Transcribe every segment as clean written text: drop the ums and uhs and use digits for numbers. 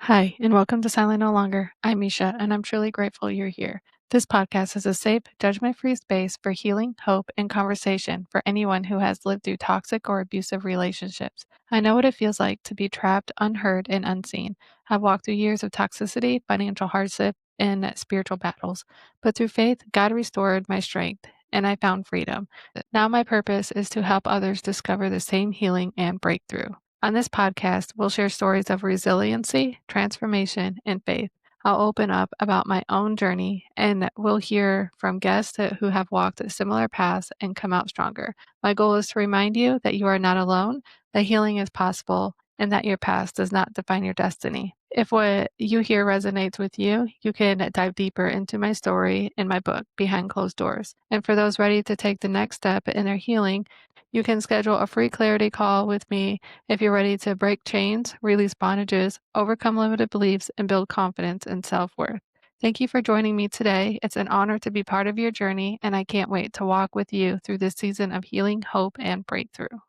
Hi, and welcome to Silent No Longer. I'm Misha, and I'm truly grateful you're here. This podcast is a safe, judgment free space for healing, hope, and conversation for anyone who has lived through toxic or abusive relationships. I know what it feels like to be trapped, unheard, and unseen. I've walked through years of toxicity, financial hardship, and spiritual battles, but through faith, God restored my strength, and I found freedom. Now, my purpose is to help others discover the same healing and breakthrough. On this podcast, we'll share stories of resiliency, transformation, and faith. I'll open up about my own journey and we'll hear from guests who have walked similar paths and come out stronger. My goal is to remind you that you are not alone, that healing is possible, and that your past does not define your destiny. If what you hear resonates with you, you can dive deeper into my story in my book, Behind Closed Doors. And for those ready to take the next step in their healing, you can schedule a free clarity call with me if you're ready to break chains, release bondages, overcome limited beliefs, and build confidence and self worth. Thank you for joining me today. It's an honor to be part of your journey, and I can't wait to walk with you through this season of healing, hope, and breakthrough.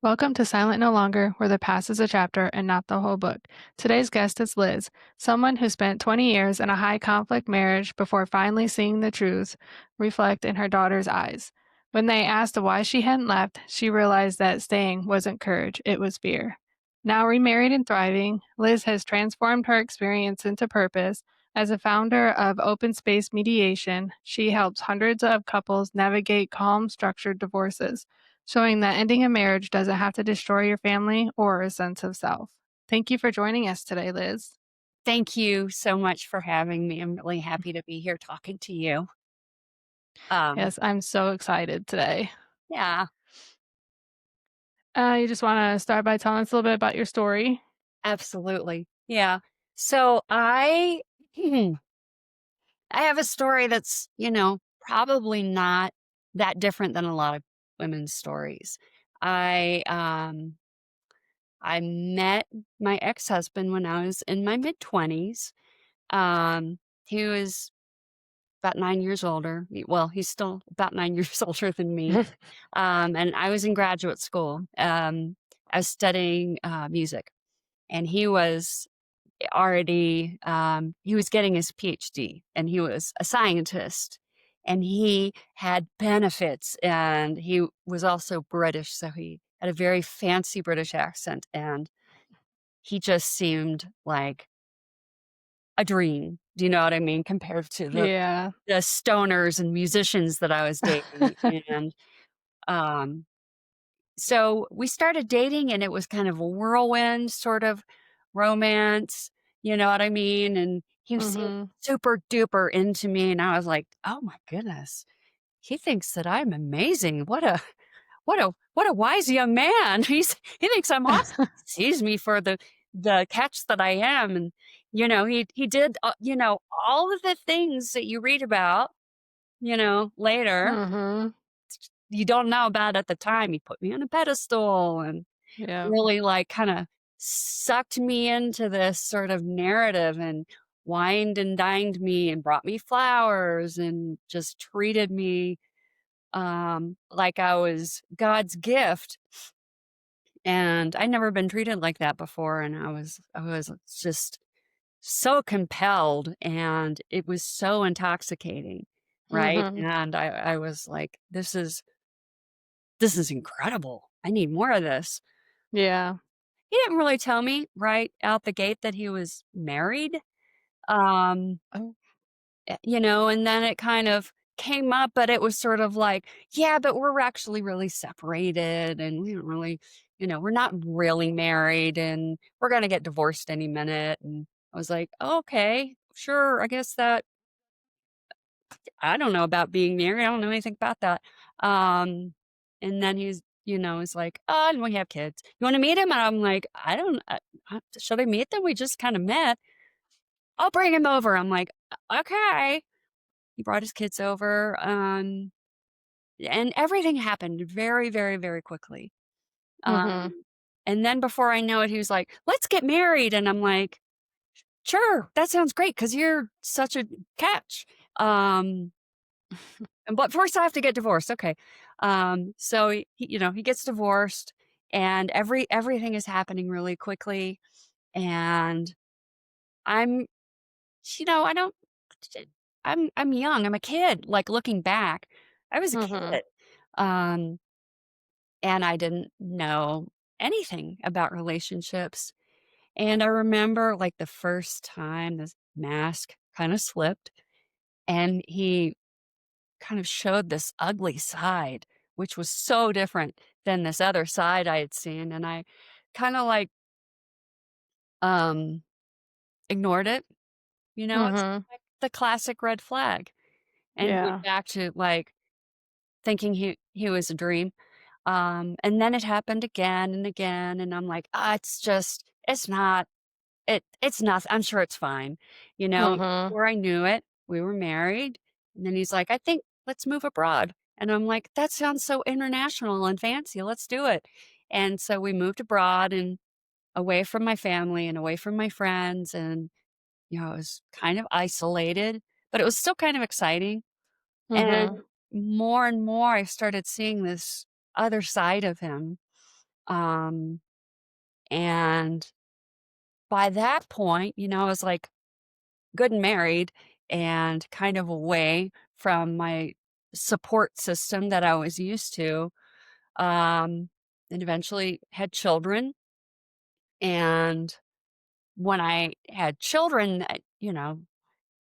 Welcome to Silent No Longer, where the past is a chapter and not the whole book. Today's guest is Liz, someone who spent 20 years in a high conflict marriage before finally seeing the truth reflect in her daughter's eyes. When they asked why she hadn't left, she realized that staying wasn't courage, it was fear. Now remarried and thriving, Liz has transformed her experience into purpose. As a founder of Open Space Mediation, she helps hundreds of couples navigate calm, structured divorces, showing that ending a marriage doesn't have to destroy your family or a sense of self. Thank you for joining us today, Liz. Thank you so much for having me. I'm really happy to be here talking to you. Um, Yes, I'm so excited today. yeah, You just want to start by telling us a little bit about your story? absolutely. Yeah. So I I have a story that's, probably not that different than a lot of women's stories. I I met my ex-husband when I was in my mid-20s. He was about 9 years older. Well, he's still about 9 years older than me. And I was in graduate school. I was studying music, and he was he was getting his PhD, and he was a scientist, and he had benefits, and he was also British, so he had a very fancy British accent, and he just seemed like a dream. Do you know what I mean? Compared to Yeah. the stoners and musicians that I was dating, and, um, so we started dating, and it was kind of a whirlwind sort of romance, you know what I mean? And he seemed Mhm. super duper into me, and I was like, "Oh my goodness, he thinks that I'm amazing. What a wise young man. He thinks I'm awesome. He sees me for the catch that I am." And, he did, all of the things that you read about, later, Mhm. you don't know about at the time. He put me on a pedestal and Yeah. really, like, kinda sucked me into this sort of narrative and wined and dined me and brought me flowers and just treated me, like I was God's gift, and I'd never been treated like that before, and I was just so compelled, and it was so intoxicating, right? Mhm. And I was like, "This is incredible. I need more of this." Yeah. He didn't really tell me right out the gate that he was married, um, Oh. and then it kind of came up, but it was sort of like, "Yeah, but we're actually really separated, and we don't really, we're not really married, and we're gonna get divorced any minute." And I was like, "Okay, sure, I guess that I don't know about being married, I don't know anything about that." Um, and then he's like, "Oh, and we have kids. You wanna meet him?" And I'm like, "I don't should I meet them? We just kinda met." "I'll bring him over." I'm like, Okay." He brought his kids over, and everything happened very, very, very quickly. Mhm. Um, and then before I know it, he was like, "Let's get married." And I'm like, "Sure, that sounds great because 'cause you're such a catch." Um But first I have to get divorced, okay. So he gets divorced, and everything is happening really quickly, And I'm I don't I'm young, I'm a kid, like, looking back, I was a Mhm. kid, um, and I didn't know anything about relationships, and I remember, like, the first time this mask kinda slipped, and he kind of showed this ugly side, which was so different than this other side I had seen, and I kinda, like, um, ignored it, it's Mhm. like the classic red flag, and went Yeah. back to, like, thinking he was a dream, and then it happened again and again, and I'm like, "Ah, it's not it's noth I'm sure it's fine." Mhm. Before I knew it, we were married, and then he's like, "I think let's move abroad." And I'm like, "That sounds so international and fancy, let's do it." And so we moved abroad and away from my family and away from my friends, and, it was kind of isolated, but it was still kind of exciting. And Mhm. more and more, I started seeing this other side of him, um, and by that point, I was, like, good and married and kind of away from my support system that I was used to, um, and eventually had children, and when I had children,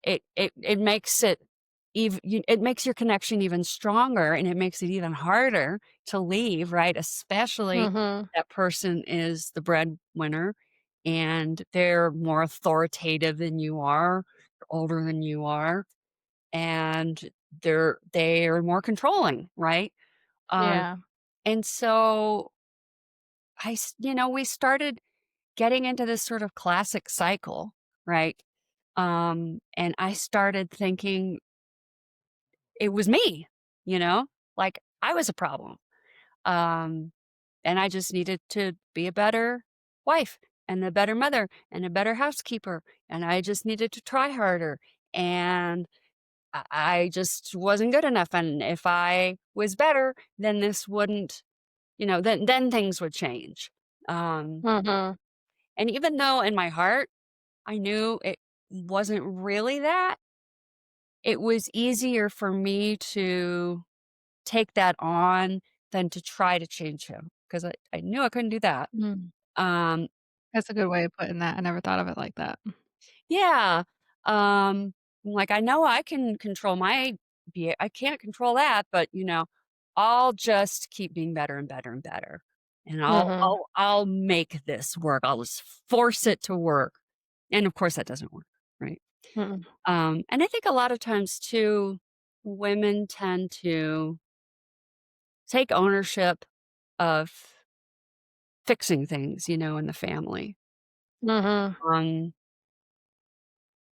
it makes it makes your connection even stronger, and it makes it even harder to leave, right? Especially Mhm. that person is the breadwinner, and they're more authoritative than you are, older than you are, and they are more controlling, right? Um, Yeah. and so we started getting into this sort of classic cycle, right? And I started thinking it was me, like I was a problem. Um, and I just needed to be a better wife and a better mother and a better housekeeper. And I just needed to try harder. And I just wasn't good enough. And if I was better, then this wouldn't, then things would change. Um, Mhm. and even though in my heart I knew it wasn't really that, it was easier for me to take that on than to try to change him, 'cause I knew I couldn't do that. Mm. Um, That's a good way of putting that. I never thought of it like that. yeah, like, I know I can control my I can't control that, but, I'll just keep being better and better and better, and Mhm. I'll make this work. I'll just force it to work, and of course that doesn't work, right? Mm. And I think a lot of times too, women tend to take ownership of fixing things, in the family. Mhm. Um,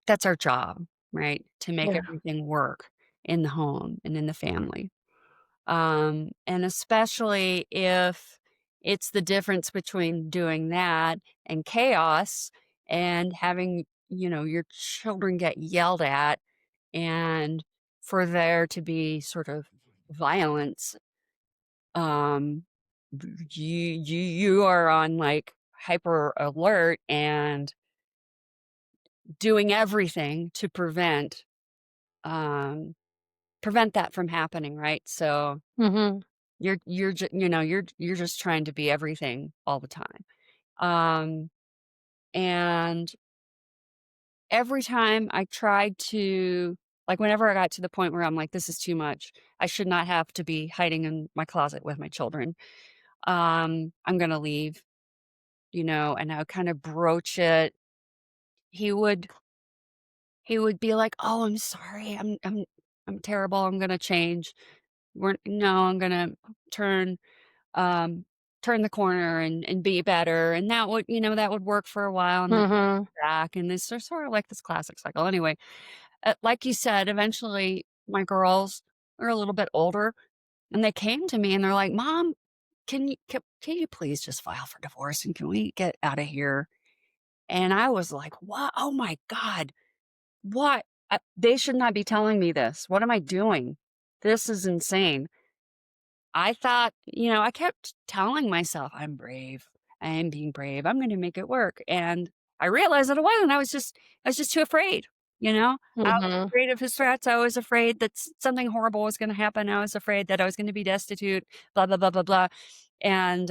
that's our job, right? To make Yeah. everything work in the home and in the family. And especially if it's the difference between doing that and chaos and having, your children get yelled at and for there to be sort of violence. um you are on like hyper alert and doing everything to um prevent that from happening, right? So Mhm. you're just trying to be everything all the time. um and every time I tried to, like, whenever I got to the point where I'm like, this is too much, I should not have to be hiding in my closet with my children, I'm gonna leave, and I would kind of broach it. He would be like, "Oh, I'm sorry. I'm terrible. I'm gonna change. I'm gonna turn um turn the corner and be better." And that would work for a while and then Mhm. back and this is sort of like this classic cycle. Anyway, like you said, eventually my girls are a little bit older and they came to me and they're like, "Mom, can you please just file for divorce and can we get out of here?" And I was like, "What? Oh my God. What? They should not be telling me this. What am I doing? This is insane." I thought, I kept telling myself, I'm brave. I am being brave. I'm going to make it work. And I realized that it wasn't. I was just too afraid, you know? I was Mhm. afraid of his threats. I was afraid that something horrible was gonna happen. I was afraid that I was gonna be destitute, blah, blah, blah, blah, blah. And,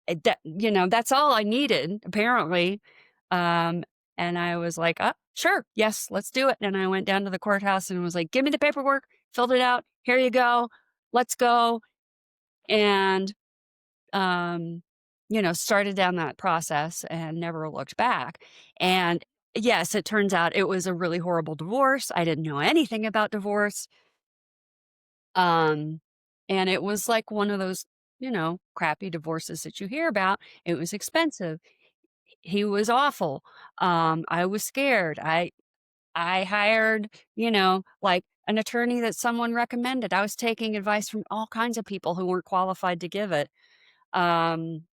that's all I needed, apparently. Um, and I was like, sure, yes, let's do it." And I went down to the courthouse and was like, "Give me the paperwork," filled it out, "Here you go, let's go." And, um, started down that process and never looked back. And yes, it turns out it was a really horrible divorce. I didn't know anything about divorce. Um, and it was like one of those, crappy divorces that you hear about. It was expensive. He was awful. I was scared. I hired, like an attorney that someone recommended. I was taking advice from all kinds of people who weren't qualified to give it. Um,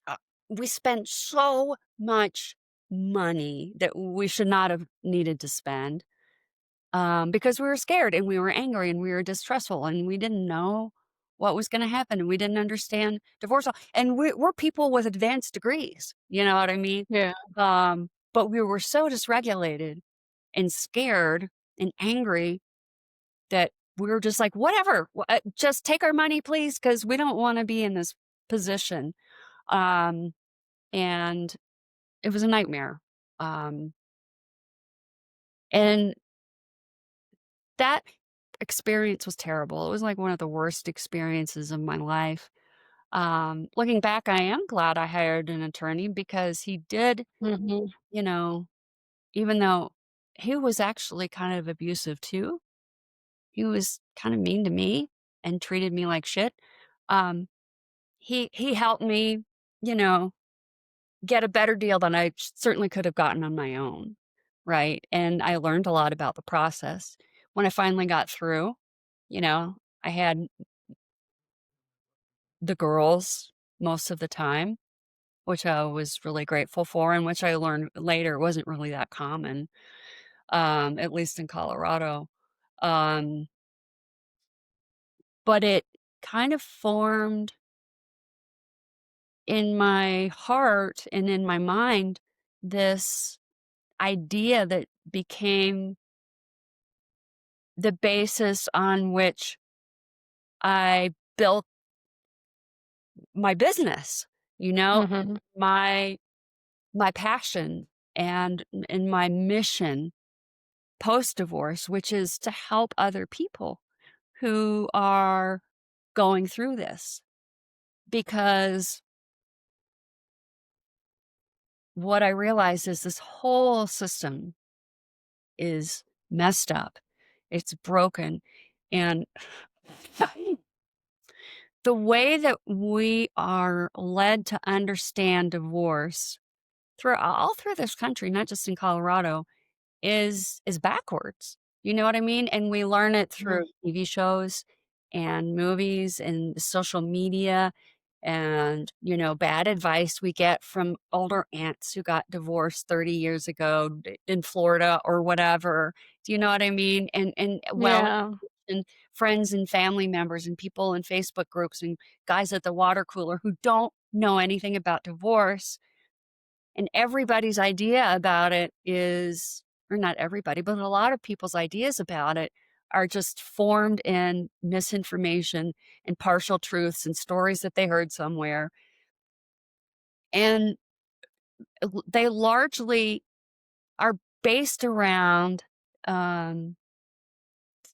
uh, we spent so much money that we should not have needed to spend, because we were scared and we were angry and we were distrustful and we didn't know what was going to happen and we didn't understand divorce law. And we're people with advanced degrees. You know what I mean? Yeah. But we were so dysregulated and scared and angry that we were just like, whatever, just take our money, please, because we don't want to be in this position. Um, and it was a nightmare. Um, and that experience was terrible. It was like one of the worst experiences of my life. Looking back, I am glad I hired an attorney because he did, Mhm. you know, even though he was actually kind of abusive too, he was kind of mean to me and treated me like shit. Um, he helped me, you know, get a better deal than I certainly could have gotten on my own, right? And I learned a lot about the process. When I finally got through, I had the girls most of the time, which I was really grateful for, and which I learned later wasn't really that common, at least in Colorado. Um, but it kind of formed in my heart and in my mind this idea that became the basis on which I built my business, you know, Mhm. my my passion and my mission post-divorce, which is to help other people who are going through this. Because what I realized is this whole system is messed up. It's broken. And the way that we are led to understand divorce through all through this country, not just in Colorado, is backwards. You know what I mean? And we learn it Mhm. through TV shows and movies and social media and, bad advice we get from older aunts who got divorced 30 years ago in Florida or whatever. Do you know what I mean? And well, Yeah. and friends and family members and people in Facebook groups and guys at the water cooler who don't know anything about divorce, and everybody's idea about it is, or not everybody, but a lot of people's ideas about it are just formed in misinformation and partial truths and stories that they heard somewhere. And they largely are based around um,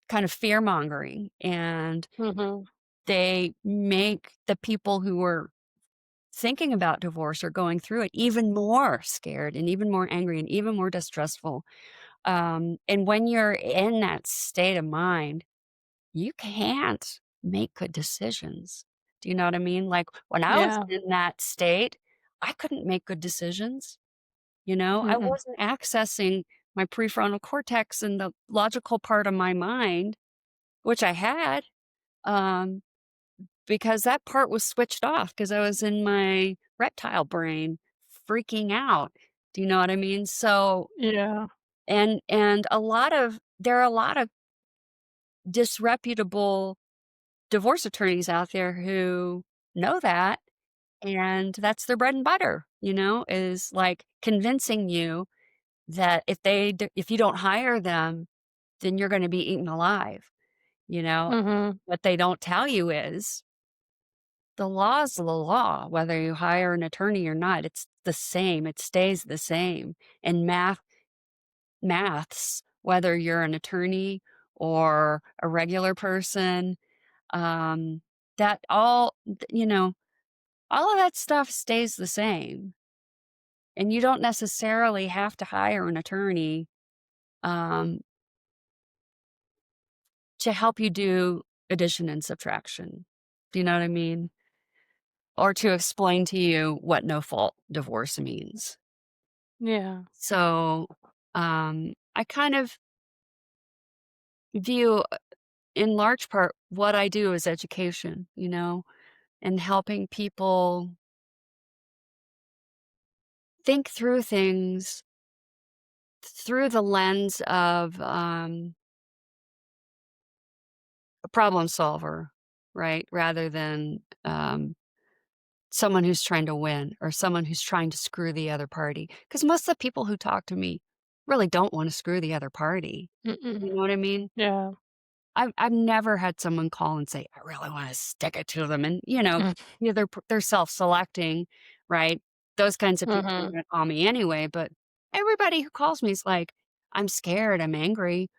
kind of fear mongering. And Mhm. they make the people who are thinking about divorce or going through it even more scared and even more angry and even more distrustful. And when you're in that state of mind, you can't make good decisions. Do you know what I mean? Like when I was Yeah. in that state, I couldn't make good decisions. I Mm-mm. wasn't accessing my prefrontal cortex and the logical part of my mind, which I had, um, because that part was switched off because I was in my reptile brain freaking out. Do you know what I mean? So, Yeah. and there are a lot of disreputable divorce attorneys out there who know that and that's their bread and butter, is like convincing you that if you don't hire them, then you're gonna be eaten alive, you know? Mhm. What they don't tell you is the law is the law, whether you hire an attorney or not, it's the same, it stays the same. And maths, whether you're an attorney or a regular person, um, that all of that stuff stays the same. And you don't necessarily have to hire an attorney, um, to help you do addition and subtraction. Do you know what I mean? Or to explain to you what no fault divorce means. Yeah. So, I kind of view, in large part, what I do as education, and helping people think through things through the lens of a problem solver, right? Rather than someone who's trying to win or someone who's trying to screw the other party. Because most of the people who talk to me really don't want to screw the other party. Mm-mm. You know what I mean? Yeah. I've never had someone call and say, "I really wanna stick it to them," and, Mm. they're self-selecting, right? Those kinds of people are Mhm. gonna call me anyway, but everybody who calls me is like, "I'm scared, I'm angry,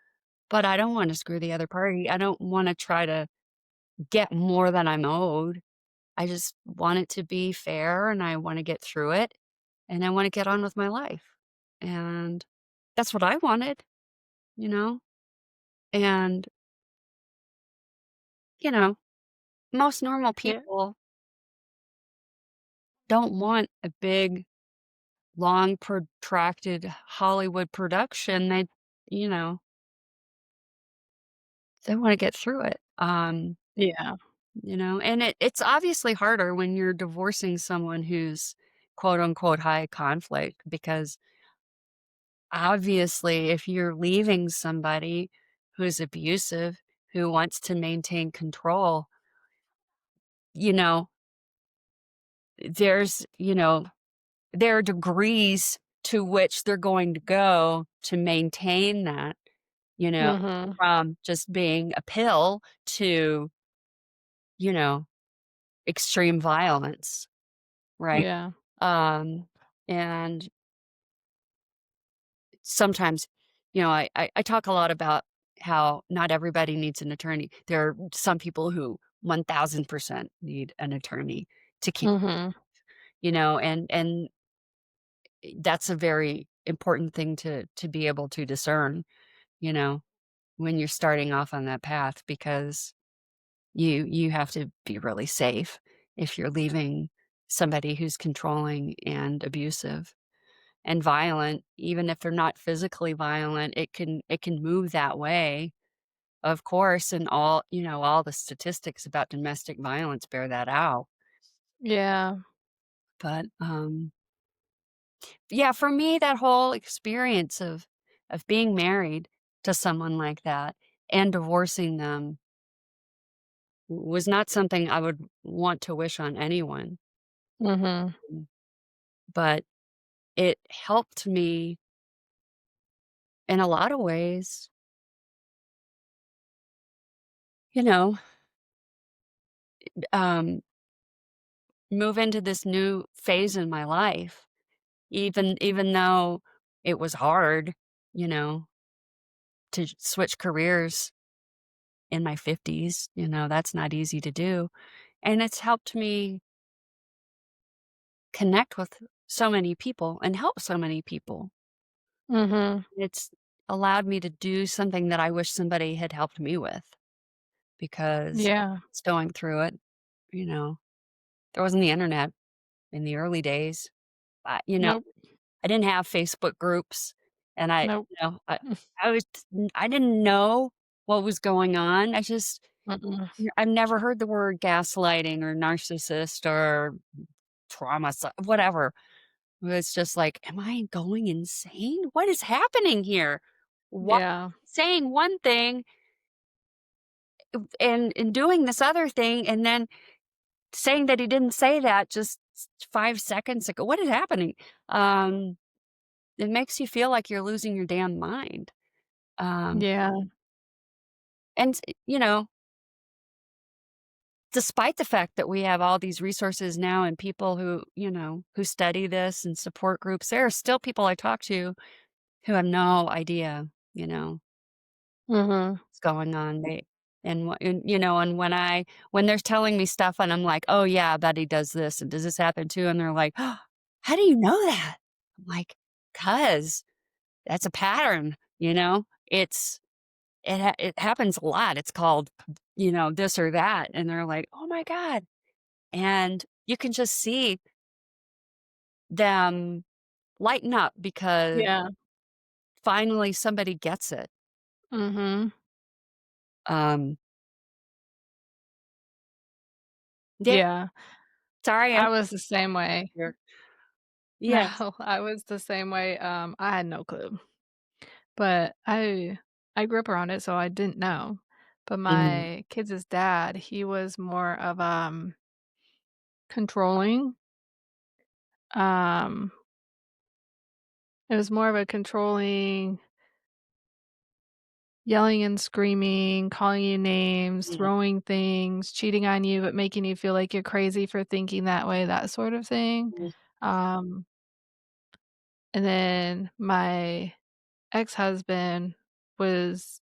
but I don't wanna screw the other party. I don't wanna try to get more than I'm owed. I just want it to be fair, and I wanna get through it, and I wanna get on with my life." And that's what I wanted, you know? And, you know, most normal Yeah. people don't want a big, long, protracted Hollywood production. You know, they wanna get through it. Yeah. And it's obviously harder when you're divorcing someone who's quote unquote high conflict because obviously if you're leaving somebody who's abusive, who wants to maintain control, you know, there's, there are degrees to which they're going to go to maintain that, you know, Mhm. from just being a pill to, you know, extreme violence, right? Yeah. Um, and sometimes, I talk a lot about how not everybody needs an attorney. There are some people who 1000% need an attorney to keep, Mhm. and that's a very important thing to be able to discern, you know, when you're starting off on that path because you have to be really safe if you're leaving somebody who's controlling and abusive and violent, even if they're not physically violent, it can move that way, of course, and all the statistics about domestic violence bear that out. Yeah. But yeah, for me, that whole experience of being married to someone like that and divorcing them was not something I would want to wish on anyone, Mhm. mm, but it helped me in a lot of ways, you know, um, move into this new phase in my life, even though it was hard, you know, to switch careers in my 50s, that's not easy to do. And it's helped me connect with so many people and help so many people. Mhm. It's allowed me to do something that I wish somebody had helped me with because Yeah. it's going through it, you know. There wasn't the internet in the early days. I, you know, Nope. I didn't have Facebook groups and I, Nope. you know, I, I was, I didn't know what was going on. Mm-mm. I've never heard the word gaslighting or narcissist or whatever. It's just like, am I going insane? What is happening here? Why Yeah. saying one thing and doing this other thing and then saying that he didn't say that just 5 seconds ago. What is happening?" Um, it makes you feel like you're losing your damn mind. Um, Yeah. and, despite the fact that we have all these resources now and people who, who study this and support groups, there are still people I talk to who have no idea, Mhm. what's going on. And when they're telling me stuff and I'm like, "Oh yeah, I bet he does this and does this happen too?" And they're like, "Oh, how do you know that?" I'm like, "'Cause that's a pattern, it happens a lot. It's called, this or that." And they're like, "Oh my god." And you can just see them lighten up because Yeah. finally somebody gets it. Mhm. Um, yeah, Yeah. sorry, I'm I was the same way. here. Yes. No, I was the same way, I had no clue, but I grew up around it, so I didn't know. But Mm, my kids' dad, he was more of, controlling, um, it was more of a controlling, yelling and screaming, calling you names, mm, throwing things, cheating on you, but making you feel like you're crazy for thinking that way, that sort of thing. mm. Um, and then my ex-husband was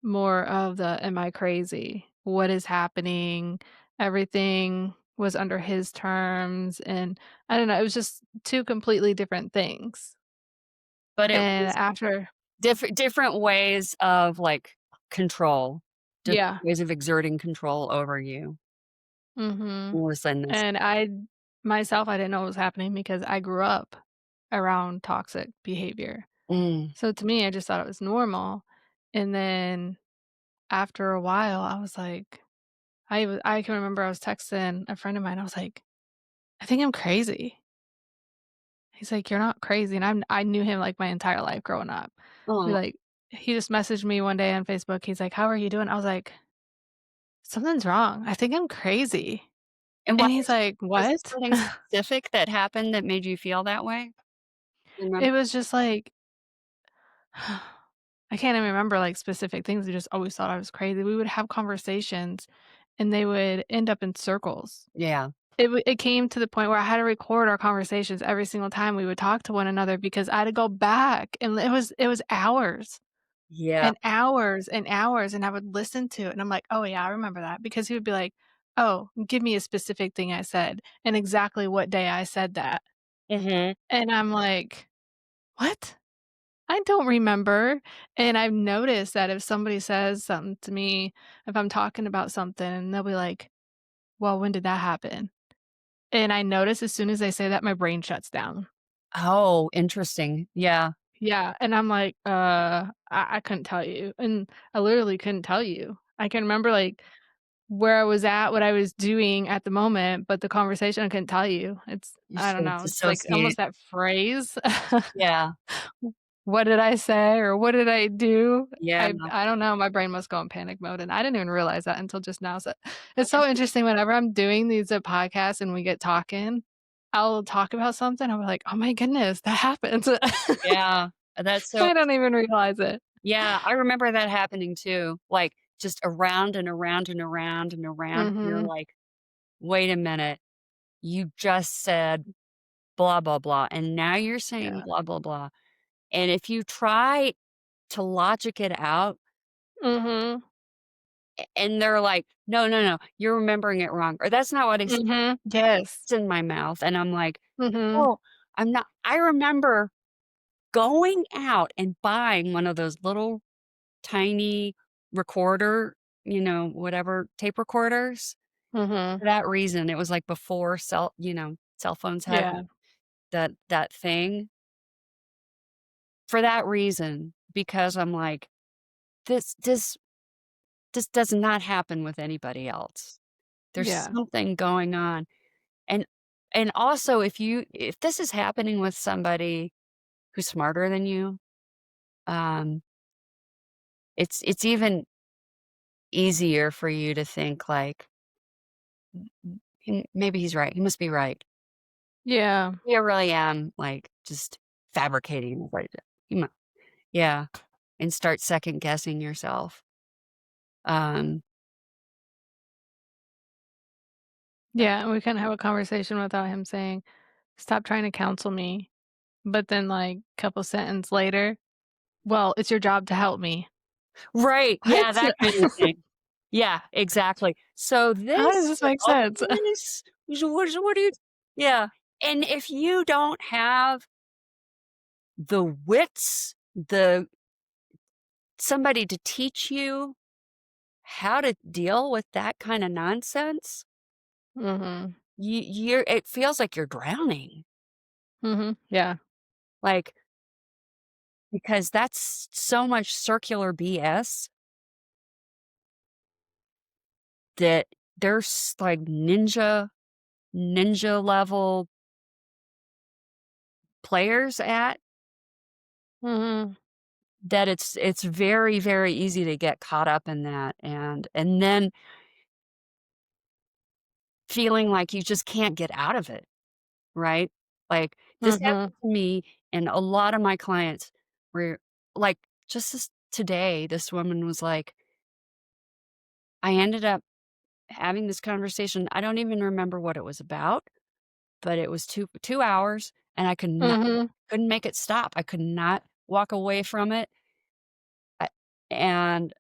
more of the, "Am I crazy? What is happening?" Everything was under his terms, and I don't know, it was just 2 completely different things. But it And was after different ways of, like, control, different Yeah. ways of exerting control over you. Mhm. All of a sudden this And I myself, I didn't know what was happening because I grew up around toxic behavior. mm, So to me, I just thought it was normal, and then after a while, I was like I can remember I was texting a friend of mine, I was like, "I think I'm crazy." He's like, "You're not crazy," and I knew him, like, my entire life growing up. We, oh, like he just messaged me one day on Facebook, he's like, "How are you doing?" I was like, "Something's wrong. I think I'm crazy." and And he's like, was there "What?" something specific that happened that made you feel that way? Remember? It was just like I can't even remember, like, specific things, we just always thought I was crazy. We would have conversations, and they would end up in circles. Yeah. It came to the point where I had to record our conversations every single time we would talk to one another because I had to go back, and it was hours, Yeah. and hours, and hours, and I would listen to it, and I'm like, "Oh, yeah, I remember that," because he would be like, "Oh, give me a specific thing I said, and exactly what day I said that." Mhm. And I'm like, "What? I don't remember." And I've noticed that if somebody says something to me, if I'm talking about something, and they'll be like, "Well, when did that happen?" And I notice as soon as they say that, my brain shuts down. Oh, interesting. Yeah. Yeah, and I'm like, I couldn't tell you." And I literally couldn't tell you. I can remember, like, where I was at, what I was doing at the moment, but the conversation, I couldn't tell you. It's You I don't should know, it's like almost dissociate. that phrase. Yeah. What did I say or what did I do? Yeah. I don't know, my brain must go in panic mode, and I didn't even realize that until just now, so it's so interesting whenever I'm doing these, podcasts and we get talking, I'll talk about something, I'll be like, "Oh my goodness, that happens." Yeah. That's so I don't even realize it. yeah, I remember that happening too, like, just around and around and around and around, and you're Mhm. like, "Wait a minute, you just said blah, blah, blah, and now you're saying Yeah. blah, blah, blah." And if you try to logic it out, Mhm. and they're like, "No, no, no, you're remembering it wrong," or "That's not what I said, Mhm. Yes. it's in my mouth," and I'm like, Mhm. "Oh, I'm not." I remember going out and buying one of those little tiny recorder, whatever, tape recorders. Mhm. For that reason, it was, like, before cell phones had Yeah. that thing. For that reason, because I'm like, "This does not happen with anybody else. There's Yeah. something going on." And also, if this is happening with somebody who's smarter than you, um, it's even easier for you to think like, maybe he's right. He must be right. Yeah. Maybe I really am, like, just fabricating right you know, yeah, and start second guessing yourself. Um, Yeah, and we couldn't have a conversation without him saying, "Stop trying to counsel me." But then, like, couple sentence later, "Well, it's your job to help me." right, What? yeah, that kind of thing. Yeah, exactly. So How does this this make all sense? this what do you yeah, and if you don't have the wits, the somebody to teach you how to deal with that kinda nonsense, Mhm. you're it feels like you're drowning, Mhm. Yeah. like, because that's so much circular BS that there's, like, ninja level players at, Mhm. that it's very, very easy to get caught up in that and then feeling like you just can't get out of it, right? Like, this happened Mhm. to me and a lot of my clients were like, just this today, this woman was like, I ended up having this conversation, I don't even remember what it was about, but it was 2 hours, and I Mhm. couldn't make it stop. I could not walk away from it, I and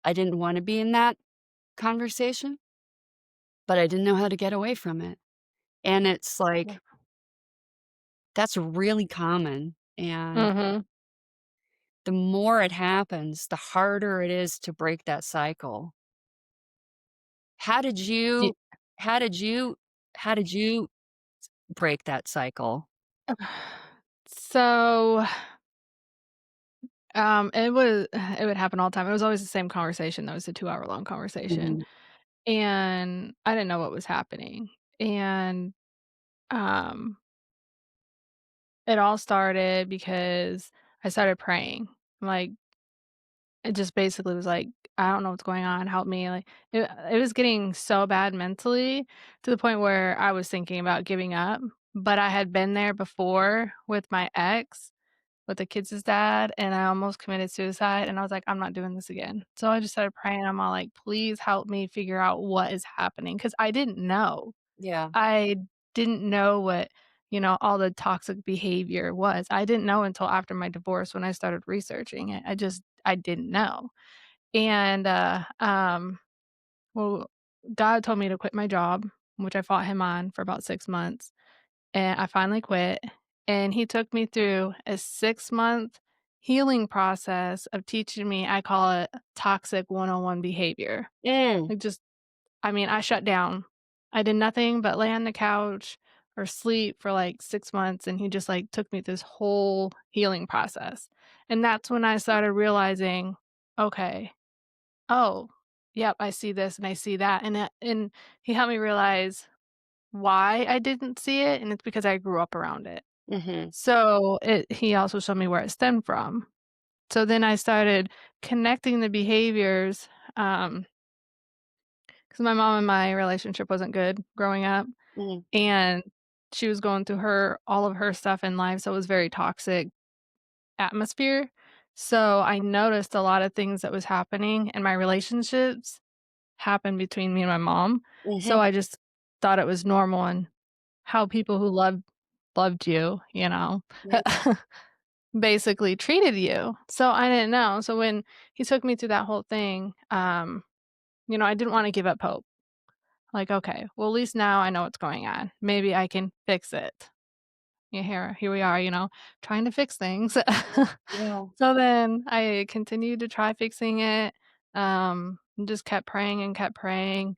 I didn't wanna be in that conversation, but I didn't know how to get away from it, and it's Yeah. like, that's really common, and Mhm. the more it happens, the harder it is to break that cycle. How did Ye you how did you how did you break that cycle? So, it was it would happen all the time. It was always the same conversation. That was a 2-hour-long conversation, Mhm, and I didn't know what was happening, and, um, it all started because I started praying, like, it just basically was like, "I don't know what's going on, help me," like, it was getting so bad mentally to the point where I was thinking about giving up, but I had been there before with my ex, with the kids' dad, and I almost committed suicide, and I was like, "I'm not doing this again." So I just started praying, I'm all like, "Please help me figure out what is happening," because I didn't know. yeah, I didn't know what, all the toxic behavior was. I didn't know until after my divorce when I started researching it. I didn't know. And, well, God told me to quit my job, which I fought him on for about 6 months, and I finally quit, and he took me through a 6-month healing process of teaching me, I call it toxic one-on-one behavior. mm, Like, I shut down. I did nothing but lay on the couch or sleep for, like, 6 months, and he just, like, took me through this whole healing process, and that's when I started realizing, "Okay, oh, yep, I see this and I see that," and he helped me realize why I didn't see it, and it's because I grew up around it. mhm, So, he also showed me where it stemmed from. So then I started connecting the behaviors, because my mom and my relationship wasn't good growing up, mm, and she was going through her all of her stuff in life, so it was very toxic atmosphere. So I noticed a lot of things that was happening in my relationships happened between me and my mom. So mhm, I just thought it was normal and how people who loved you, yeah, basically treated you. So I didn't know. So when he took me through that whole thing, I didn't wanna give up hope. Like, "Okay, well, at least now I know what's going on. Maybe I can fix it." Yeah, here we are, trying to fix things. yeah, So then I continued to try fixing it, and just kept praying and kept praying,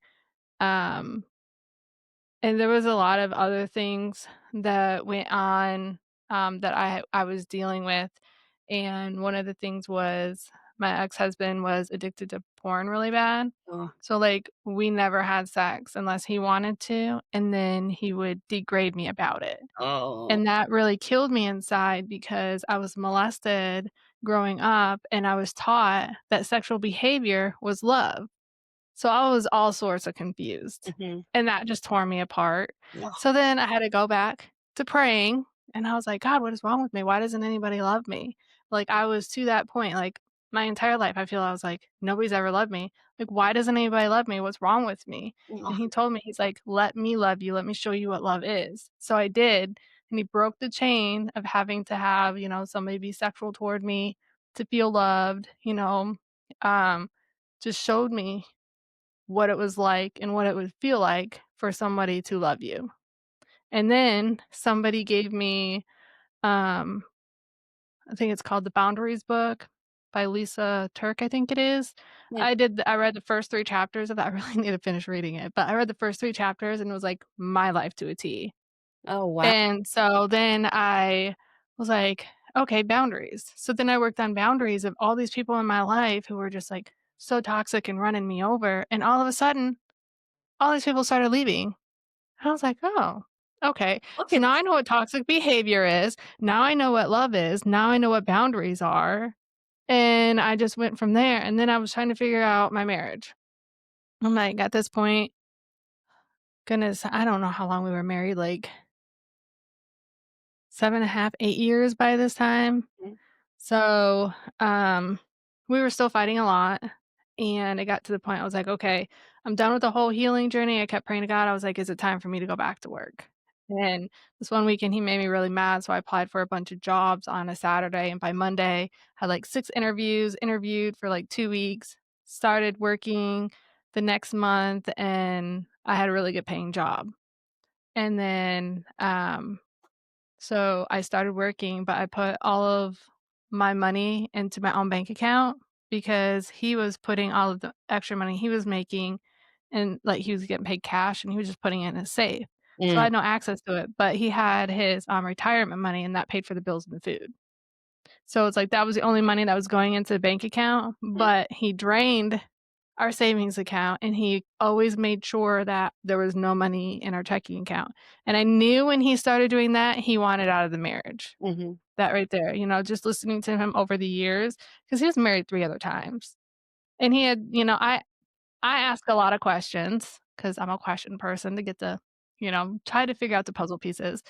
um and there was a lot of other things that went on, that I was dealing with, and one of the things was my ex-husband was addicted to porn really bad. oh, So, like, we never had sex unless he wanted to, and then he would degrade me about it, oh, and that really killed me inside because I was molested growing up, and I was taught that sexual behavior was love. So I was all sorts of confused, Mhm. and that just tore me apart. Ugh. So then I had to go back to praying, and I was like, "God, what is wrong with me? Why doesn't anybody love me?" Like, I was to that point, like, my entire life, I feel I was like, "Nobody's ever loved me. Like, why doesn't anybody love me? What's wrong with me?" And Ugh. he told me, he's like, "Let me love you. Let me show you what love is." So I did, and he broke the chain of having to have, somebody be sexual toward me to feel loved, um, just showed me what it was like and what it would feel like for somebody to love you. And then somebody gave me, um, I think it's called The Boundaries book by Lisa Turk, I think it is. Yeah. I read the first 3 chapters of that. I really need to finish reading it, but I read the first 3 chapters and it was like my life to a T. Oh, wow. And so then I was like, "Okay, boundaries." So then I worked on boundaries of all these people in my life who were just like so toxic and running me over, and all of a sudden, all these people started leaving. I was like, "Oh, okay." Look So at now I know what toxic behavior is. Now I know what love is. Now I know what boundaries are. And I just went from there. And then I was trying to figure out my marriage. I'm like, at this point, goodness, I don't know how long we were married, like 7.5, 8 years by this time. Mhm. So, um, we were still fighting a lot, and it got to the point I was like, "Okay, I'm done with the whole healing journey." I kept praying to God. I was like, "Is it time for me to go back to work?" And this one weekend, he made me really mad, so I applied for a bunch of jobs on a Saturday, and by Monday, had, like, 6 interviews, interviewed for, like, 2 weeks, started working the next month, and I had a really good paying job. And then, so I started working, but I put all of my money into my own bank account because he was putting all of the extra money he was making, and like he was getting paid cash and he was just putting it in his safe. So I Mm, had no access to it, but he had his retirement money and that paid for the bills and the food. So it's like that was the only money that was going into the bank account, mhm, but he drained our savings account and he always made sure that there was no money in our checking account. And I knew when he started doing that, he wanted out of the marriage. mhm, That right there, just listening to him over the years, because he was married 3 other times. And he had, I ask a lot of questions because I'm a question person to get the, try to figure out the puzzle pieces.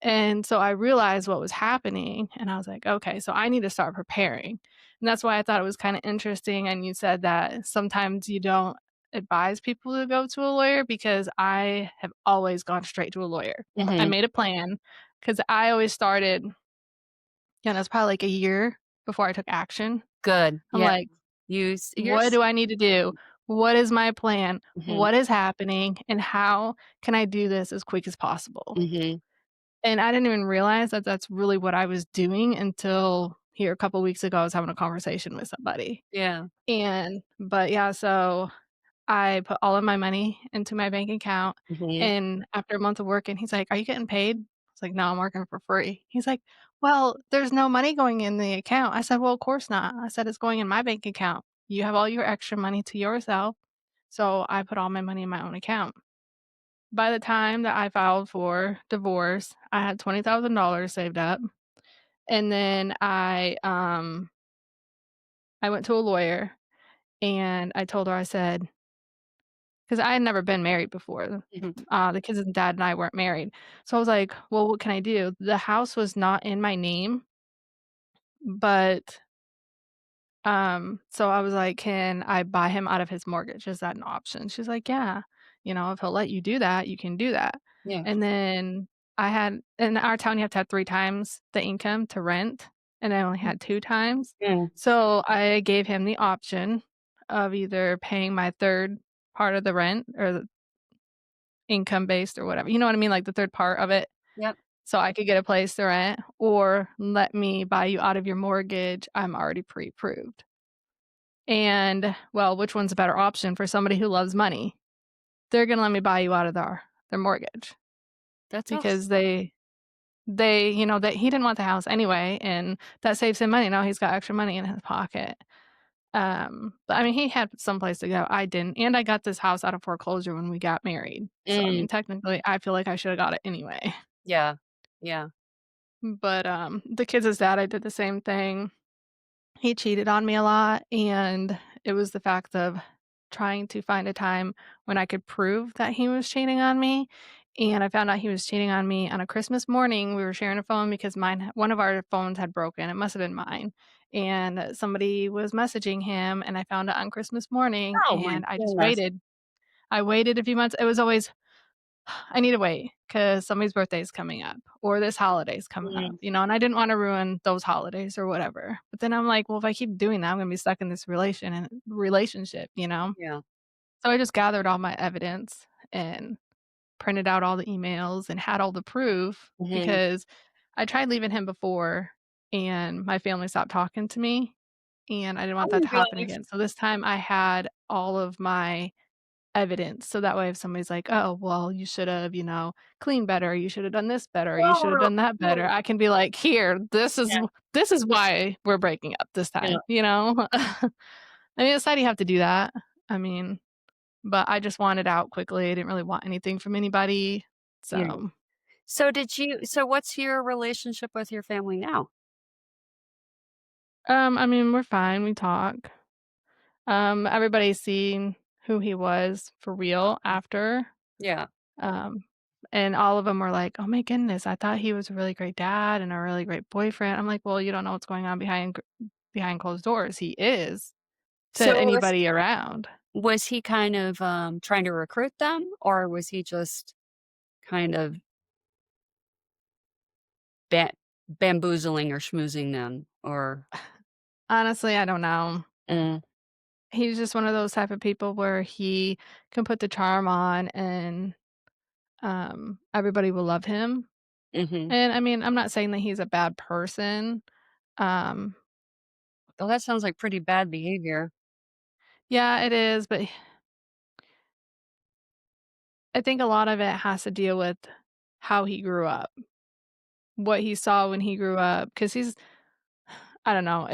And so I realized what was happening and I was like, okay, so I need to start preparing. And that's why I thought it was kind of interesting. And you said that sometimes you don't advise people to go to a lawyer because I have always gone straight to a lawyer. I mhm. made a plan because I always started, that's probably like a year before I took action. Good. I'm Yeah. like, You're what do I need to do? What is my plan? mhm, What is happening? And how can I do this as quick as possible? mhm. And I didn't even realize that that's really what I was doing until here a couple weeks ago, I was having a conversation with somebody. Yeah. But yeah, so I put all of my money into my bank account, Mhm, and after a month of working, he's like, "Are you getting paid?" I was like, "No, I'm working for free." He's like, "Well, there's no money going in the account." I said, "Well, of course not." I said, "It's going in my bank account. You have all your extra money to yourself." So I put all my money in my own account. By the time that I filed for divorce, I had $20,000 saved up, and then I went to a lawyer, and I told her, I said, 'cause I had never been married before. mhm, The kids' dad and I weren't married. So I was like, "Well, what can I do?" The house was not in my name, but, so I was like, "Can I buy him out of his mortgage? Is that an option?" She's like, "Yeah. If he'll let you do that, you can do that." yeah. And then I had in our town, you have to have 3 times the income to rent, and I only Mm, had 2 times. mm, So I gave him the option of either paying my 3rd part of the rent or the income based or whatever, you know what I mean? Like the 3rd part of it, yep. so I could get a place to rent, or let me buy you out of your mortgage, I'm already pre-approved. And, well, which one's a better option for somebody who loves money? They're gonna let me buy you out of their mortgage That's because awesome. that he didn't want the house anyway, and that saves him money, now he's got extra money in his pocket. But I mean, he had someplace to go, I didn't, and I got this house out of foreclosure when we got married. So, I Mm, mean, technically, I feel like I shoulda got it anyway. yeah. Yeah. But, the kids' dad, I did the same thing. He cheated on me a lot, and it was the fact of trying to find a time when I could prove that he was cheating on me, and I found out he was cheating on me on a Christmas morning. We were sharing a phone because one of our phones had broken. It must have been mine, and somebody was messaging him, and I found it on Christmas morning, Oh my and I just goodness. waited. I waited a few months. It was always I need to wait because somebody's birthday is coming up or this holiday's coming up, Mm, and I didn't wanna ruin those holidays or whatever. But then I'm like, "Well, if I keep doing that, I'm gonna be stuck in this relationship?" yeah. So I just gathered all my evidence and printed out all the emails and had all the proof Mhm. because I tried leaving him before, and my family stopped talking to me, and I didn't want Oh that my to happen gosh. again. So this time I had all of my evidence, so that way if somebody's like, "Oh, well, you should've, cleaned better, you should've done this better, you should've Oh, done that better," no. I can be like, "Here, Yeah, this is why we're breaking up this yeah, time," you know? I mean, it's sad you have to do that, I mean, but I just wanted out quickly, I didn't really want anything from anybody, yeah. so, So what's your relationship with your family now? I mean, we're fine, we talk. Everybody's seen who he was for real after. Yeah. Um, and all of them were like, "Oh my goodness, I thought he was a really great dad and a really great boyfriend." I'm like, "Well, you don't know what's going on behind closed doors. He is to So anybody around." was he kind of, trying to recruit them, or was he just kind of ba bamboozling or schmoozing them? Or Honestly, I don't know. mm, He's just one of those type of people where he can put the charm on and, everybody will love him. mhm. And, I mean, I'm not saying that he's a bad person. Um, Well, that sounds like pretty bad behavior. yeah, it is, but I think a lot of it has to deal with how he grew up, what he saw when he grew up, because I don't know,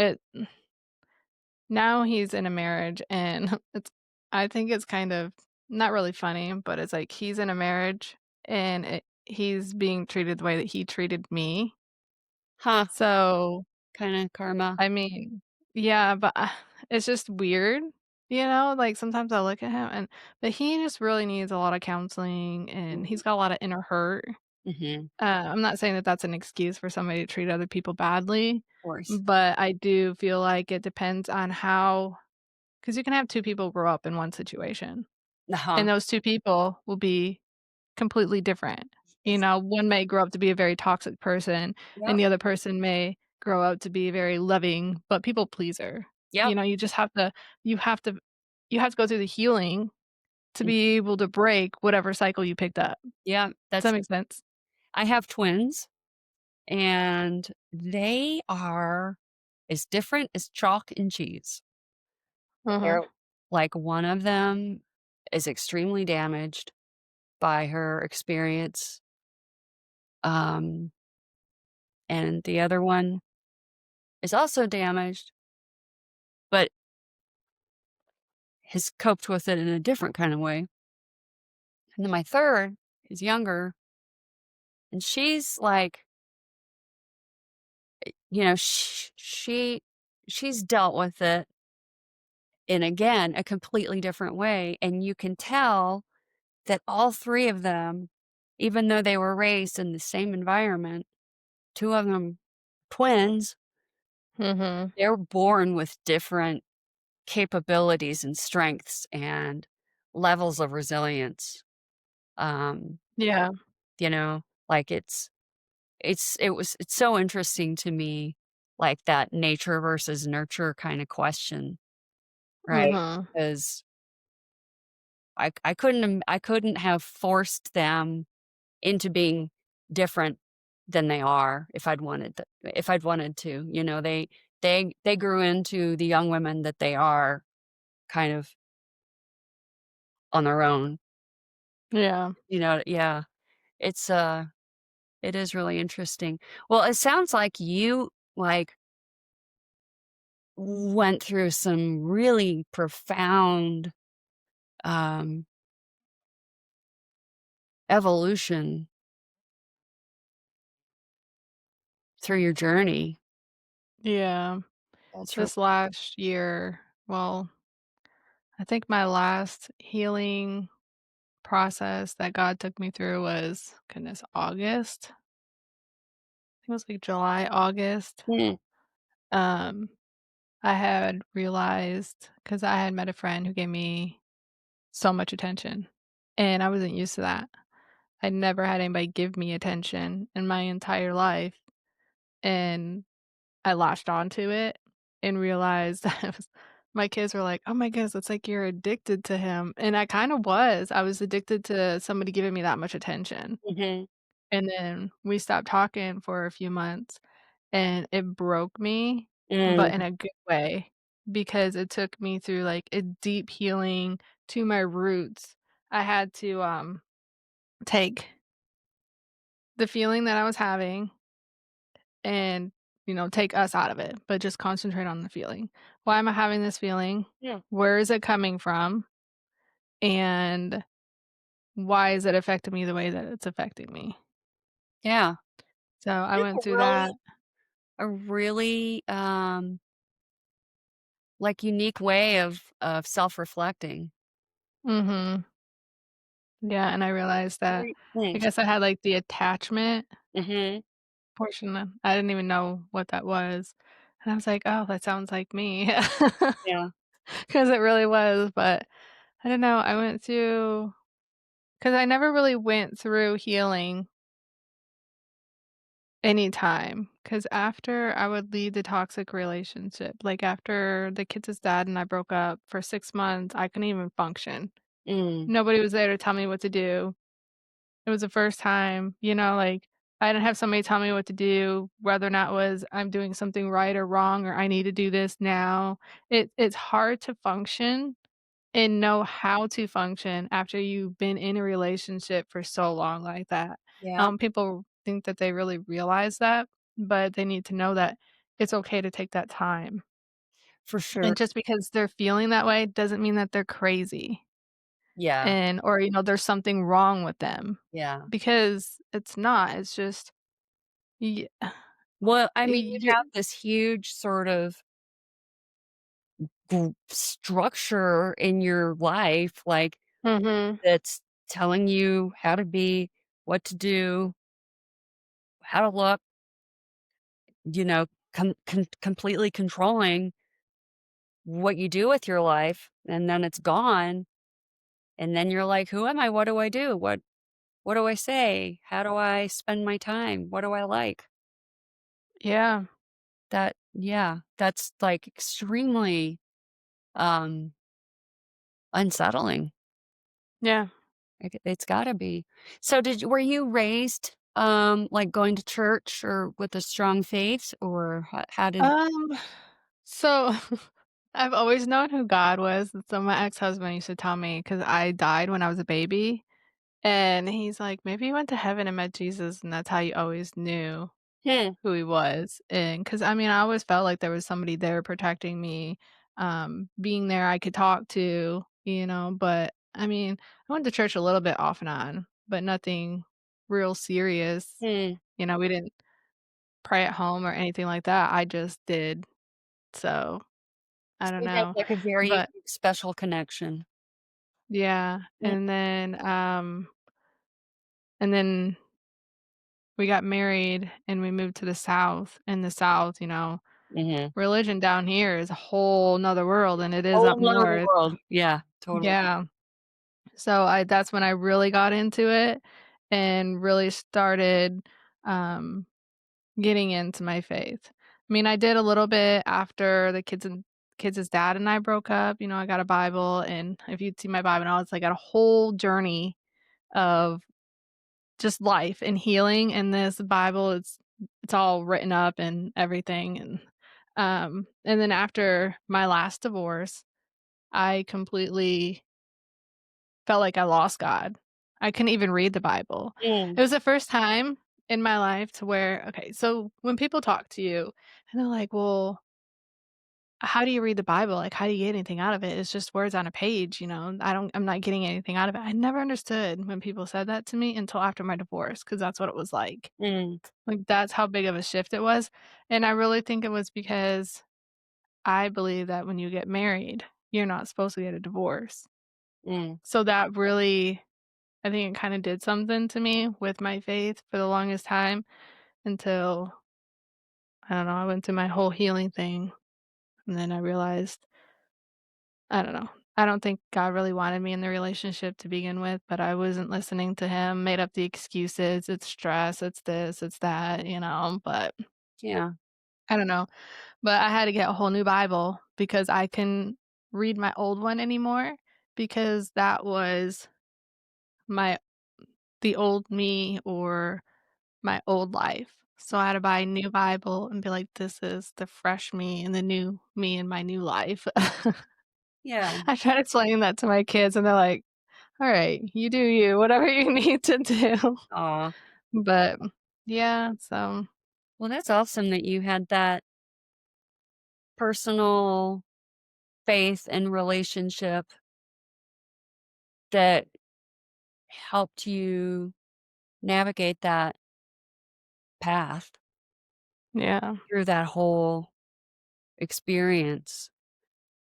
now he's in a marriage and I think it's kind of not really funny, but it's like he's in a marriage and he's being treated the way that he treated me. Huh, So, kinda karma. I mean, yeah, but it's just weird, like sometimes I look at him but he just really needs a lot of counseling and Mhm, he's got a lot of inner hurt. mhm, I'm not saying that that's an excuse for somebody to treat other people badly, of course. but I do feel like it depends on how, because you can have 2 people grow up in one situation, Uh-huh. and those 2 people will be completely different. Yes. One may grow up to be a very toxic person, and Yep, the other person may grow up to be very loving, but people pleaser. yep, You just have to you have to you have to go through the healing to mm, be able to break whatever cycle you picked up. yeah, Does that that's make sense? I have twins, and they are as different as chalk and cheese. Uh-huh. They're like, one of them is extremely damaged by her experience, um, and the other one is also damaged, but has coped with it in a different kind of way. And then my third is younger, and she's like, you know, she's dealt with it in, again, a completely different way, and you can tell that all 3 of them, even though they were raised in the same environment, 2 of them twins, Mhm. they were born with different capabilities and strengths and levels of resilience. Um, Yeah. like, it's so interesting to me, like, that nature versus nurture kinda question, right? Mhm. Because I couldn't have forced them into being different than they are if I'd wanted to, they grew into the young women that they are kind of on their own, Yeah. yeah. It's, it is really interesting. Well, it sounds like you, like, went through some really profound, um, evolution through your journey. Yeah. That's real This last year, well, I think my last healing process that God took me through was, goodness, August. I think it was like July, August. Mm, Um, I had realized because I had met a friend who gave me so much attention, and I wasn't used to that. I never had anybody give me attention in my entire life, and I latched onto it and realized that my kids were like, "Oh my goodness, it's like you're addicted to him," and I kinda was. I was addicted to somebody giving me that much attention, mhm, and then we stopped talking for a few months, and it broke me, but in mm, a good way, because it took me through, like, a deep healing to my roots. I had to, take the feeling that I was having and, take us out of it, but just concentrate on the feeling. Why am I having this feeling? yeah, Where is it coming from? And why is it affecting me the way that it's affecting me? yeah. So I It's went through that. a really, like, unique way of self-reflecting. Mhm. Yeah, and I realized that Great, I thanks. guess I had, like, the attachment Mhm, portion of I didn't even know what that was. And I was like, "Oh, that sounds like me." yeah, 'Cause it really was, but I don't know, I went through, because I never really went through healing anytime. Because after I would leave the toxic relationship, like, after the kids' dad and I broke up for 6 months, I couldn't even function. mm, Nobody was there to tell me what to do. It was the first time, like, I didn't have somebody tell me what to do, whether or not it was I'm doing something right or wrong or I need to do this now. It's hard to function and know how to function after you've been in a relationship for so long like that. yeah, People think that they really realize that, but they need to know that it's okay to take that time. for sure. And just because they're feeling that way doesn't mean that they're crazy Yeah, and or, there's something wrong with them yeah. because it's not. It's just y Well, I mean, you you're have this huge sort of structure in your life, like, Mhm. that's telling you how to be, what to do, how to look, you know, completely controlling what you do with your life, and then it's gone, and then you're like, "Who am I? What do I do? What do I say? How do I spend my time? What do I like?" Yeah. Yeah, that's, like, extremely, um, unsettling. Yeah. It's gotta be. So were you raised, like, going to church or with a strong faith, or how did Um, so I've always known who God was, and so my ex-husband used to tell me because I died when I was a baby, and he's like, "Maybe you went to heaven and met Jesus, and that's how you always knew Hmm, who he was." And because I mean, I always felt like there was somebody there protecting me, being there I could talk to, but I mean, I went to church a little bit off and on, but nothing real serious. hmm. We didn't pray at home or anything like that. I just did. So, I So don't you have, know. like, a very But special connection. yeah, Mm, and then we got married and we moved to the South. In the South, mhm. religion down here is a whole 'nother world than it is Whole up another north. world. Yeah, totally. Yeah. So I that's when I really got into it and really started, um, getting into my faith. I mean, I did a little bit after the kids' dad and I broke up. I got a Bible, and if you'd see my Bible now, it's like got a whole journey of just life and healing in this Bible. It's all written up and everything, and then after my last divorce, I completely felt like I lost God. I couldn't even read the Bible. Mm, It was the first time in my life to where okay, so when people talk to you and they're like, "Well, how do you read the Bible? Like, how do you get anything out of it? It's just words on a page, I'm not getting anything out of it." I never understood when people said that to me until after my divorce, because that's what it was like. mm. Like, that's how big of a shift it was, and I really think it was because I believe that when you get married you're not supposed to get a divorce. Mm, So that really I think it kinda did something to me with my faith for the longest time until, I don't know, I went through my whole healing thing, and then I realized I don't know. I don't think God really wanted me in the relationship to begin with, but I wasn't listening to him, made up the excuses, it's stress, it's this, it's that, but yeah, I don't know. But I had to get a whole new Bible because I couldn't read my old one anymore because that was my the old me or my old life. So I had to buy a new Bible and be like, "This is the fresh me and the new me in my new life." yeah. I try to explain that to my kids, and they're like, "Alright, you do you, whatever you need to do." Aw. But, yeah, so Well, that's awesome that you had that personal faith and relationship that helped you navigate that path yeah, through that whole experience.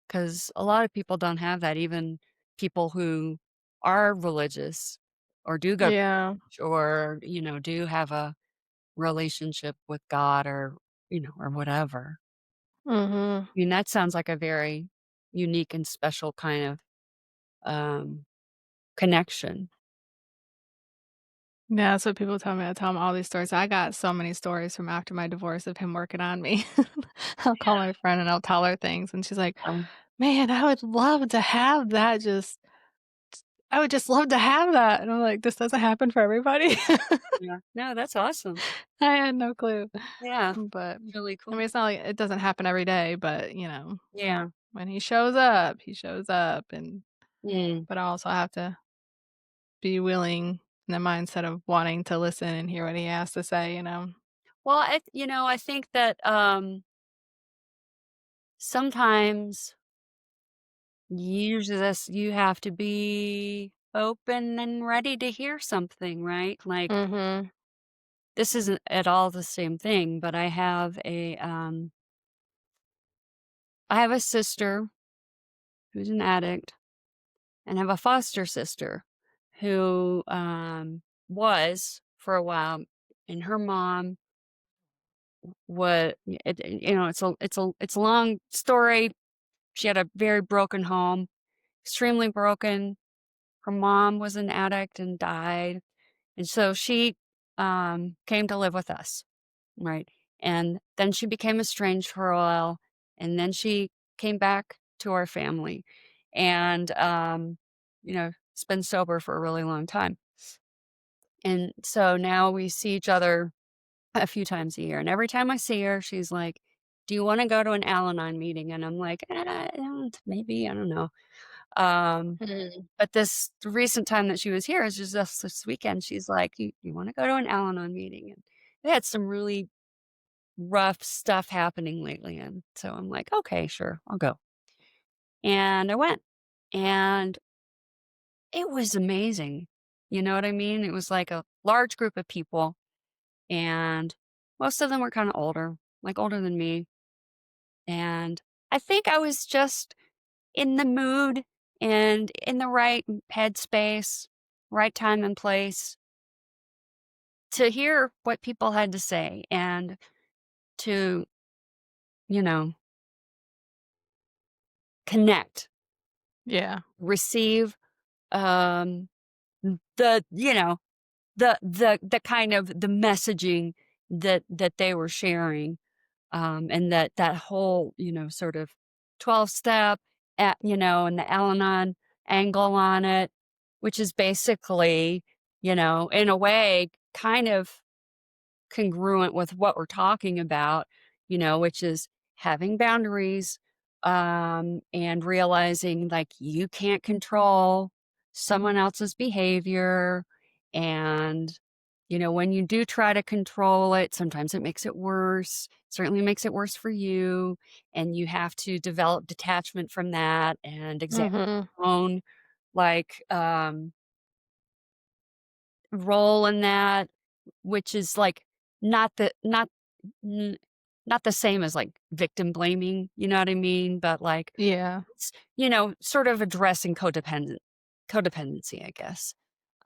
Because a lot of people don't have that, even people who are religious or do go to yeah, church or, do have a relationship with God or, or whatever. mhm. I mean, that sounds like a very unique and special kind of, um, connection. Yeah, that's what people tell me, I tell them all these stories. I got so many stories from after my divorce of him working on me. I'll call my friend and I'll tell her things, and she's like, Um, "Man, I would love to have that, just I would just love to have that." And I'm like, "This doesn't happen for everybody?" yeah. No, that's awesome. I had no clue. Yeah. But, Really I mean, cool. it's not like it doesn't happen every day, but, Yeah. when he shows up, and Mm. but I also have to be willing in the mindset of wanting to listen and hear what he has to say, you know? Well, I think that, sometimes you have to be open and ready to hear something, right? Like, Mhm. this isn't at all the same thing, but I have a sister who's an addict, and I have a foster sister who, was for a while, and her mom it's a long story. She had a very broken home, extremely broken. Her mom was an addict and died, and so she, came to live with us, right? And then she became estranged for a while, and then she came back to our family, and, has been sober for a really long time. And so now we see each other a few times a year, and every time I see her, she's like, "Do you wanna go to an Al-Anon meeting?" And I'm like, maybe, I don't know." Um, Mhm. but this recent time that she was here, is just this weekend, she's like, "You wanna go to an Al-Anon meeting?" And they had some really rough stuff happening lately, and so I'm like, "Okay, sure, I'll go." And I went, and it was amazing. You know what I mean? It was like a large group of people, and most of them were kinda older, like older than me, and I think I was just in the mood and in the right headspace, right time and place to hear what people had to say and to, you know, connect, Yeah. receive, um, the you know, the kind of the messaging that they were sharing, and that whole, sort of 12 step at and the Al-Anon angle on it, which is basically, in a way, kind of congruent with what we're talking about, which is having boundaries, and realizing like you can't control someone else's behavior. And, when you do try to control it, sometimes it makes it worse, certainly makes it worse for you. And you have to develop detachment from that and examine Mhm. your own, like, role in that, which is like not the not not the same as, like, victim blaming, you know what I mean? But, like, Yeah. it's, sort of addressing codependency, I guess.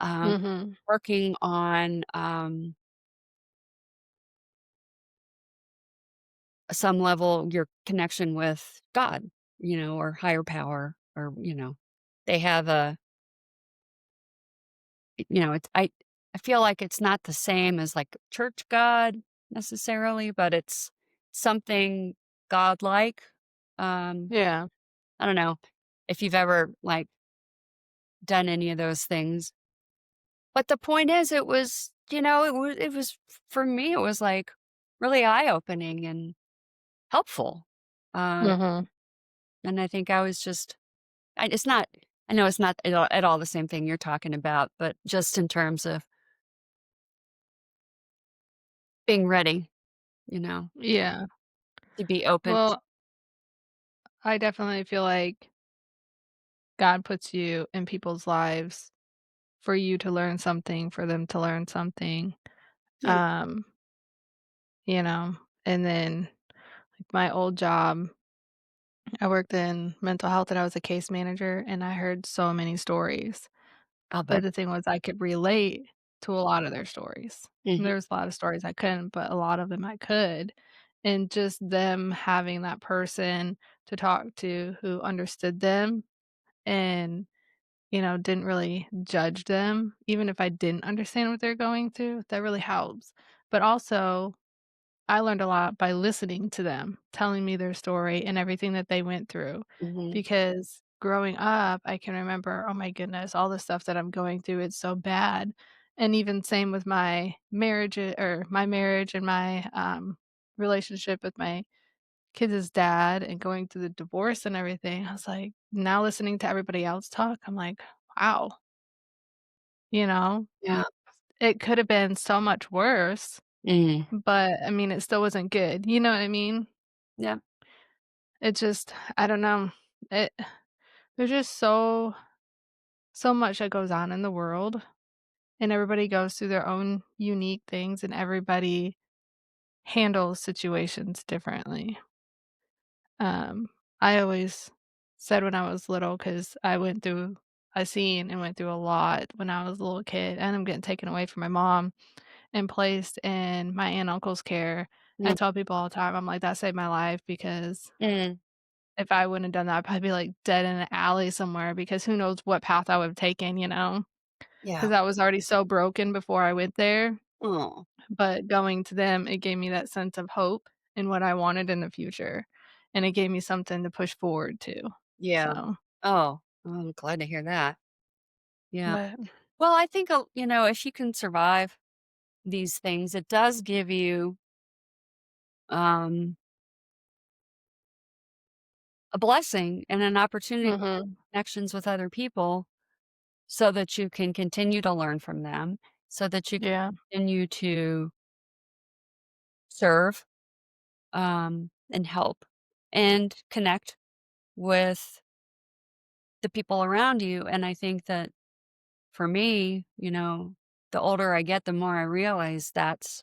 Um, Mhm. working on, some level, your connection with God, or higher power, or, they have a I feel like it's not the same as, like, church God necessarily, but it's something godlike. Um, Yeah. I don't know if you've ever, like, done any of those things. But the point is, it was for me, it was, like, really eye-opening and helpful. Um, Mhm. and I think I was just it's not I know it's not at all the same thing you're talking about, but just in terms of being ready, you know, Yeah. to be open. Well, I definitely feel like God puts you in people's lives for you to learn something, for them to learn something. Yeah. Um, you know, and then like my old job, I worked in mental health and I was a case manager and I heard so many stories. I'll But bet. the thing was I could relate to a lot of their stories. Mhm. There's a lot of stories I couldn't, but a lot of them I could. And just them having that person to talk to who understood them and, didn't really judge them, even if I didn't understand what they're going through, that really helps. But also I learned a lot by listening to them, telling me their story and everything that they went through. Mhm. Because growing up, I can remember, oh my goodness, all the stuff that I'm going through, it's so bad. And even same with my marriage or my marriage and my relationship with my kids' dad and going through the divorce and everything. I was like, now listening to everybody else talk, I'm like, wow, you know, Yeah. it could have been so much worse, Mm. but I mean, it still wasn't good. You know what I mean? Yeah. It just I don't know. It there's just so much that goes on in the world, and everybody goes through their own unique things, and everybody handles situations differently. Um, I always said when I was little, because I went through I seen and went through a lot when I was a little kid, and I'm getting taken away from my mom and placed in my aunt and uncle's care. I Mm. tell people all the time, I'm like, "That saved my life," because Mm. if I wouldn't have done that, I'd probably be, like, dead in an alley somewhere because who knows what path I would have taken, you know? Yeah. Because I was already so broken before I went there, Oh. but going to them, it gave me that sense of hope in what I wanted in the future, and it gave me something to push forward to, Yeah. so Oh, I'm glad to hear that. Yeah. but Well, I think, if you can survive these things, it does give you, um, a blessing and an opportunity Mhm. connections with other people so that you can continue to learn from them, so that you can Yeah. continue to serve, and help and connect with the people around you. And I think that for me, the older I get, the more I realize that's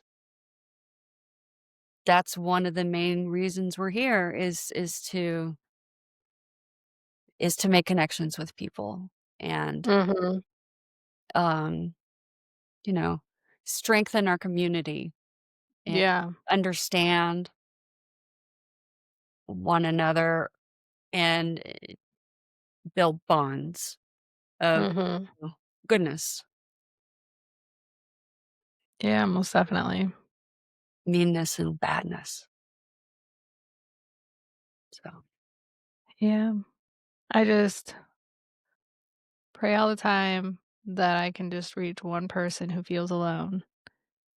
one of the main reasons we're here is to make connections with people and, Mhm. um, you know, strengthen our community and Yeah. understand one another and build bonds of Mhm. goodness, Yeah, most definitely. meanness, and badness. So, Yeah. I just pray all the time that I can just reach one person who feels alone.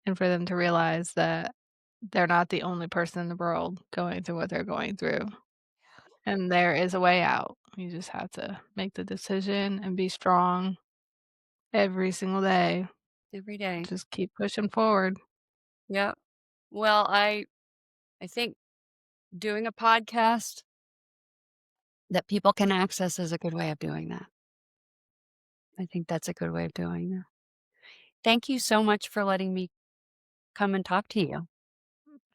And for them to realize that they're not the only person in the world going through what they're going through, and there is a way out. You just have to make the decision and be strong every single day. every day. Just keep pushing forward. Yeah. Well, I think doing a podcast that people can access is a good way of doing that. I think that's a good way of doing that. Thank you so much for letting me come and talk to you.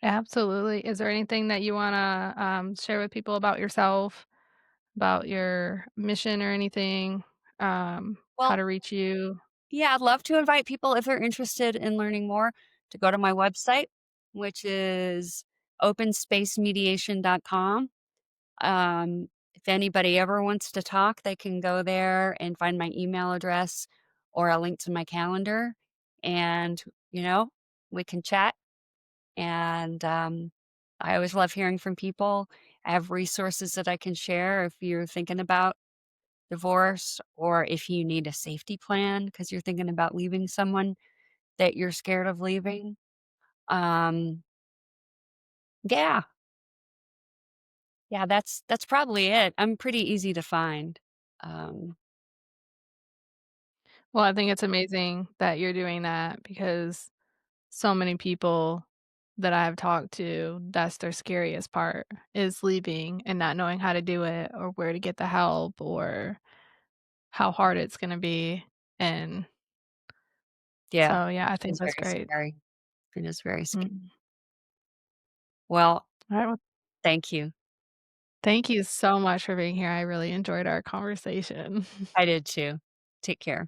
Absolutely. Is there anything that you wanna, share with people about yourself, about your mission or anything, how Well, to reach you? yeah, I'd love to invite people if they're interested in learning more to go to my website, which is openspacemediation.com. If anybody ever wants to talk, they can go there and find my email address or a link to my calendar. And, you know, we can chat. And I always love hearing from people. I have resources that I can share if you're thinking about divorce or if you need a safety plan because you're thinking about leaving someone that you're scared of leaving. Um, yeah, yeah, that's probably it. I'm pretty easy to find. Um, Well, I think it's amazing that you're doing that because so many people that I've talked to, that's their scariest part is leaving and not knowing how to do it or where to get the help or how hard it's gonna be, and yeah, so, yeah, I think it's that's very great. scary. It is very scary. Mm. Well, Alright, well, thank you. thank you so much for being here, I really enjoyed our conversation. I did too. Take care.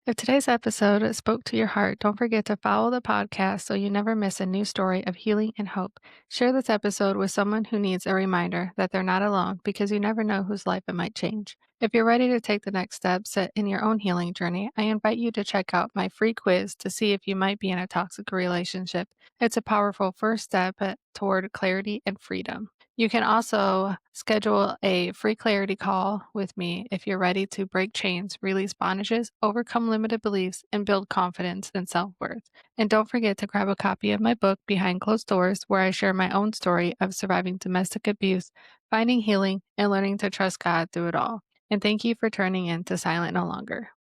If today's episode spoke to your heart, don't forget to follow the podcast so you never miss a new story of healing and hope. Share this episode with someone who needs a reminder that they're not alone because you never know whose life it might change. If you're ready to take the next steps in your own healing journey, I invite you to check out my free quiz to see if you might be in a toxic relationship. It's a powerful first step toward clarity and freedom. You can also schedule a free clarity call with me if you're ready to break chains, release bondages, overcome limited beliefs, and build confidence and self worth. And don't forget to grab a copy of my book, Behind Closed Doors, where I share my own story of surviving domestic abuse, finding healing, and learning to trust God through it all. And thank you for turning in to Silent No Longer.